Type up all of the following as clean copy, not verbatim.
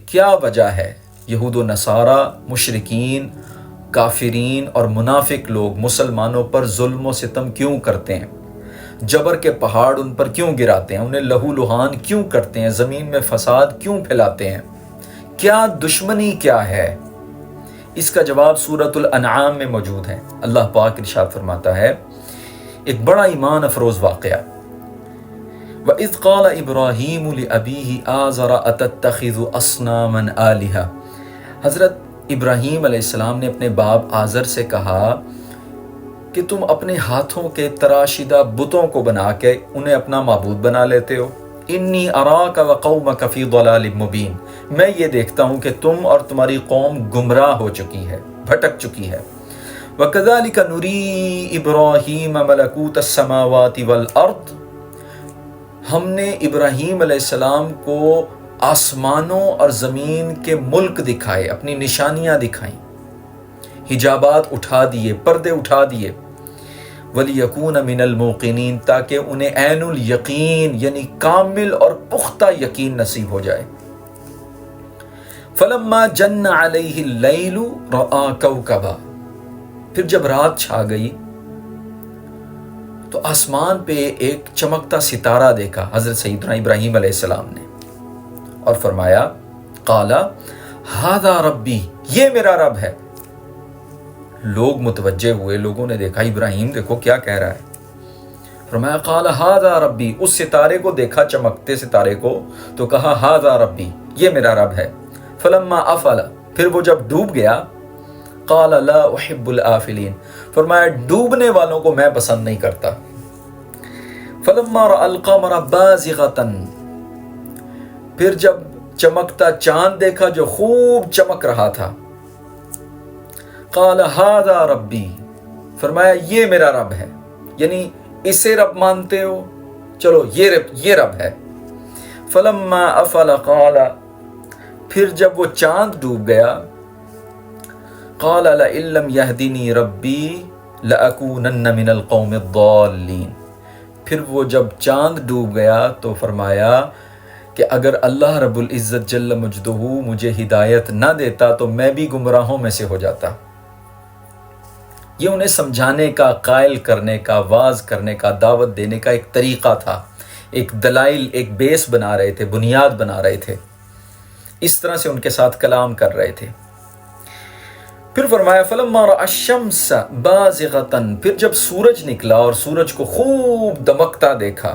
کیا وجہ ہے یہود و نصارہ، مشرکین، کافرین اور منافق لوگ مسلمانوں پر ظلم و ستم کیوں کرتے ہیں؟ جبر کے پہاڑ ان پر کیوں گراتے ہیں؟ انہیں لہو لہان کیوں کرتے ہیں؟ زمین میں فساد کیوں پھیلاتے ہیں؟ کیا دشمنی کیا ہے؟ اس کا جواب سورۃ الانعام میں موجود ہے۔ اللہ پاک ارشاد فرماتا ہے، ایک بڑا ایمان افروز واقعہ، وَإِذْ قَالَ إِبْرَاهِيمُ لِأَبِيهِ آزَرَ أَتَتَّخِذُ أَصْنَامًا آلِهَةً۔ حضرت ابراہیم علیہ السلام نے اپنے باپ آزر سے کہا کہ تم اپنے ہاتھوں کے تراشیدہ بتوں کو بنا کے انہیں اپنا معبود بنا لیتے ہو۔ انی اراک وقومک فی ضلال مبین، میں یہ دیکھتا ہوں کہ تم اور تمہاری قوم گمراہ ہو چکی ہے، بھٹک چکی ہے۔ وَكَذَلِكَ نُرِي إِبْرَاهِيمَ مَلَكُوتَ السَّمَاوَاتِ وَالْأَرْضِ، ہم نے ابراہیم علیہ السلام کو آسمانوں اور زمین کے ملک دکھائے، اپنی نشانیاں دکھائیں، حجابات اٹھا دیے، پردے اٹھا دیے، وَلِيَكُونَ مِنَ الْمُوقِنِينَ، تاکہ انہیں عین الیقین یعنی کامل اور پختہ یقین نصیب ہو جائے۔ فَلَمَّا جَنَّ عَلَيْهِ اللَّيْلُ رَأَىٰ كَوْكَبًا، پھر جب رات چھا گئی تو آسمان پہ ایک چمکتا ستارہ دیکھا حضرت سیدنا ابراہیم علیہ السلام نے، اور فرمایا قَالَ هَذَا رَبِّي، یہ میرا رب ہے۔ لوگ متوجہ ہوئے، لوگوں نے دیکھا ابراہیم دیکھو کیا کہہ رہا ہے۔ فرمایا قَالَ هَذَا رَبِّي، اس ستارے کو دیکھا، چمکتے ستارے کو، تو کہا هَذَا رَبِّي، یہ میرا رب ہے۔ فَلَمَّا أَفَلَ، پھر وہ جب ڈوب گیا، قَالَ لَا أُحِبُّ الْآفِلِينَ، فرمایا ڈوبنے والوں کو میں پسند نہیں کرتا۔ فَلَمَّا رَأَى الْقَمَرَ بَازِغَةً، پھر جب چمکتا چاند دیکھا جو خوب چمک رہا تھا، قَالَ هَذَا رَبِّي، فرمایا یہ میرا رب ہے، یعنی اسے رب مانتے ہو، چلو یہ رب ہے۔ فَلَمَّا أَفَلَ قَالَ، پھر جب وہ چاند ڈوب گیا، قَالَ لَئِن لَّمْ يَهْدِنِي رَبِّي لَأَكُونَنَّ مِنَ الْقَوْمِ الضَّالِّينَ، پھر وہ جب چاند ڈوب گیا تو فرمایا کہ اگر اللہ رب العزت جل مجدہ مجھے ہدایت نہ دیتا تو میں بھی گمراہوں میں سے ہو جاتا۔ یہ انہیں سمجھانے کا، قائل کرنے کا، واعظ کرنے کا، دعوت دینے کا ایک طریقہ تھا، ایک دلائل، ایک بیس بنا رہے تھے، بنیاد بنا رہے تھے، اس طرح سے ان کے ساتھ کلام کر رہے تھے۔ پھر فرمایا فَلَمَّا رَأَى الشَّمْسَ بَازِغَةً، پھر جب سورج نکلا اور سورج کو خوب دمکتا دیکھا،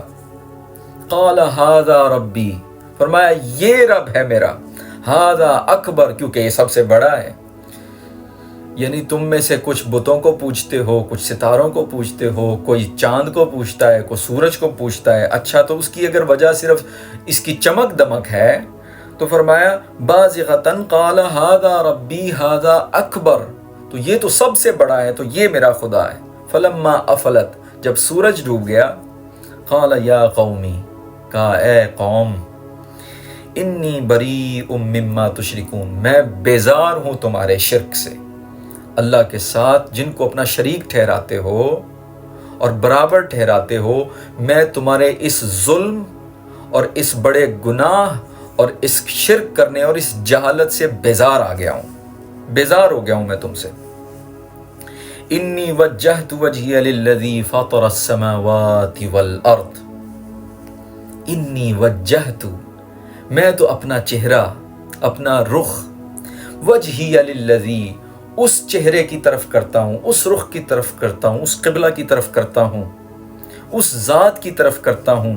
قَالَ هَذَا رَبِّي، فرمایا یہ رب ہے میرا، هَذَا اکبر، کیونکہ یہ سب سے بڑا ہے۔ یعنی تم میں سے کچھ بتوں کو پوجتے ہو، کچھ ستاروں کو پوجتے ہو، کوئی چاند کو پوجتا ہے، کوئی سورج کو پوجتا ہے، اچھا تو اس کی اگر وجہ صرف اس کی چمک دمک ہے تو فرمایا بازغتن قال هذا ربی هذا اکبر، تو یہ تو سب سے بڑا ہے، تو یہ میرا خدا ہے۔ فلما افلت، جب سورج ڈوب گیا، قال یا قومی، کہا اے قوم، انی بریء مما تشرکون، میں بیزار ہوں تمہارے شرک سے، اللہ کے ساتھ جن کو اپنا شریک ٹھہراتے ہو اور برابر ٹھہراتے ہو، میں تمہارے اس ظلم اور اس بڑے گناہ اور اس شرک کرنے اور اس جہالت سے بیزار آ گیا ہوں، بیزار ہو گیا ہوں میں تم سے۔ انی وجہت وجہی للذی فطر السماوات والارض، انی وجہت، میں تو اپنا چہرہ، اپنا رخ، وجہی للذی، اس چہرے کی طرف کرتا ہوں، اس رخ کی طرف کرتا ہوں، اس قبلہ کی طرف کرتا ہوں، اس ذات کی طرف کرتا ہوں،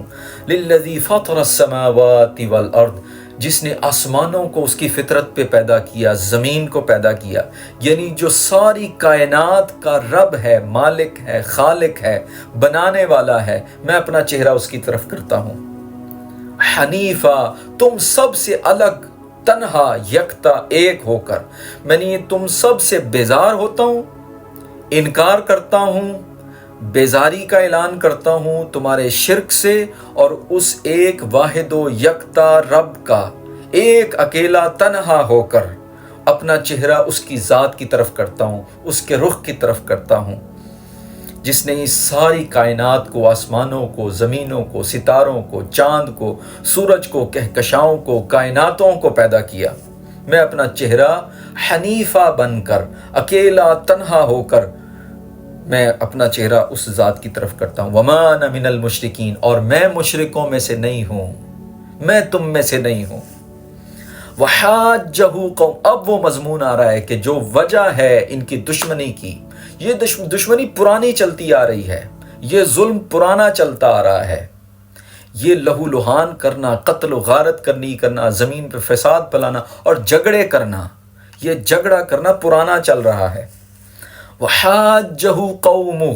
للذی فطر السماوات والارض، جس نے آسمانوں کو اس کی فطرت پہ پیدا کیا، زمین کو پیدا کیا، یعنی جو ساری کائنات کا رب ہے، مالک ہے، خالق ہے، بنانے والا ہے، میں اپنا چہرہ اس کی طرف کرتا ہوں۔ حنیفہ، تم سب سے الگ، تنہا، یکتا، ایک ہو کر، میں نے تم سب سے بیزار ہوتا ہوں، انکار کرتا ہوں، بیزاری کا اعلان کرتا ہوں تمہارے شرک سے، اور اس ایک واحد و یکتا رب کا ایک اکیلا تنہا ہو کر اپنا چہرہ اس کی ذات کی طرف کرتا ہوں، اس کے رخ کی طرف کرتا ہوں۔ جس نے اس ساری کائنات کو، آسمانوں کو، زمینوں کو، ستاروں کو، چاند کو، سورج کو، کہکشاؤں کو، کائناتوں کو پیدا کیا، میں اپنا چہرہ حنیفہ بن کر، اکیلا تنہا ہو کر میں اپنا چہرہ اس ذات کی طرف کرتا ہوں۔ وما انا من المشرکین، اور میں مشرکوں میں سے نہیں ہوں، میں تم میں سے نہیں ہوں۔ وحاجہ قوم، اب وہ مضمون آ رہا ہے کہ جو وجہ ہے ان کی دشمنی کی، یہ دشمنی پرانی چلتی آ رہی ہے، یہ ظلم پرانا چلتا آ رہا ہے، یہ لہو لہان کرنا، قتل و غارت کرنا، زمین پہ فساد پھیلانا اور جھگڑے کرنا، یہ جھگڑا کرنا پرانا چل رہا ہے۔ وحاجہ قومہ،